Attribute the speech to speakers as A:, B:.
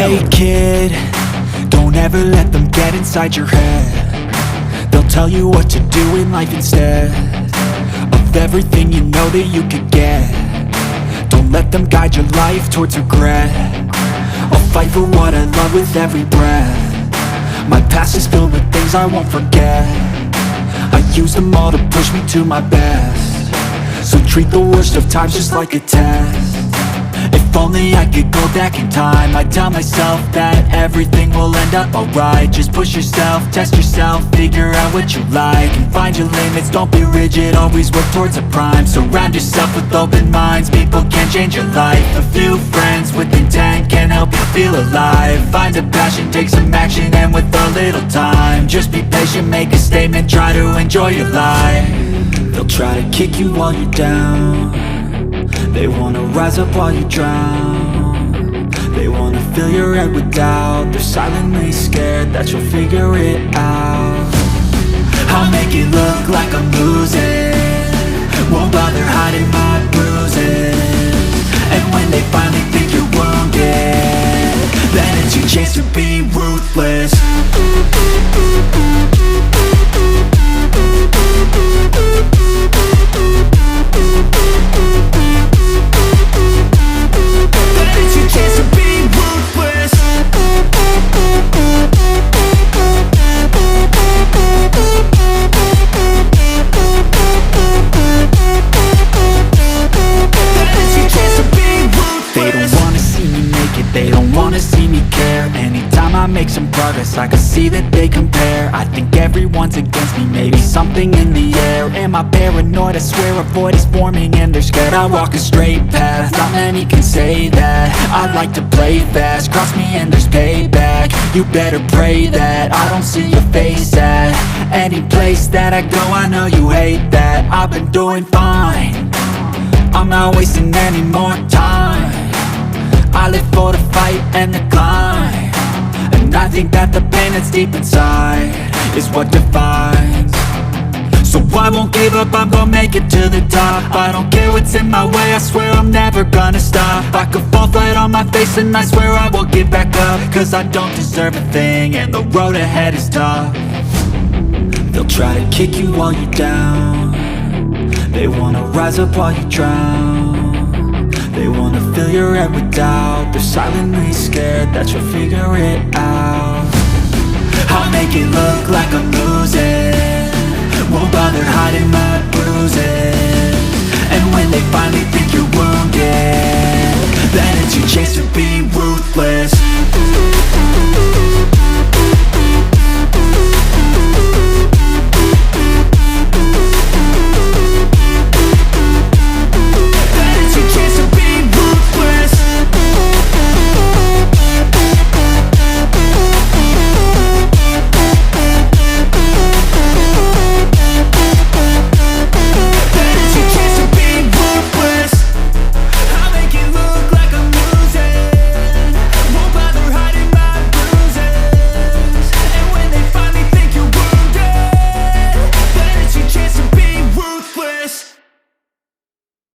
A: Hey kid, don't ever let them get inside your head. They'll tell you what to do in life instead of everything you know that you could get. Don't let them guide your life towards regret. I'll fight for what I love with every breath. My past is filled with things I won't forget. I use them all to push me to my best. So treat the worst of times just like a test. If only I could go back in time, I'd tell myself that everything will end up alright. Just push yourself, test yourself, figure out what you like, and find your limits, don't be rigid, always work towards a prime. Surround yourself with open minds, people can change your life. A few friends with intent can help you feel alive. Find a passion, take some action, and with a little time, just be patient, make a statement, try to enjoy your life. They'll try to kick you while you're down. They wanna rise up while you drown. They wanna fill your head with doubt. They're silently scared that you'll figure it out. I'll make it look like I'm losing, won't bother hiding my bruises. And when they finally think you're wounded, then it's your chance to be ruthless. They don't wanna see me care. Anytime I make some progress, I can see that they compare. I think everyone's against me, maybe something in the air. Am I paranoid? I swear a void is forming and they're scared. I walk a straight path, not many can say that. I like to play fast, cross me and there's payback. You better pray that I don't see your face at any place that I go. I know you hate that. I've been doing fine, I'm not wasting any more time. I live for the fight and the climb, and I think that the pain that's deep inside is what defines. So I won't give up, I'm gonna make it to the top. I don't care what's in my way, I swear I'm never gonna stop. I could fall flat on my face and I swear I won't give back up, cause I don't deserve a thing and the road ahead is tough. They'll try to kick you while you're down. They wanna rise up while you drown. They wanna fill your head with doubt. They're silently scared that you'll figure it out. I'll make it look like I'm losing, won't bother hiding my bruises.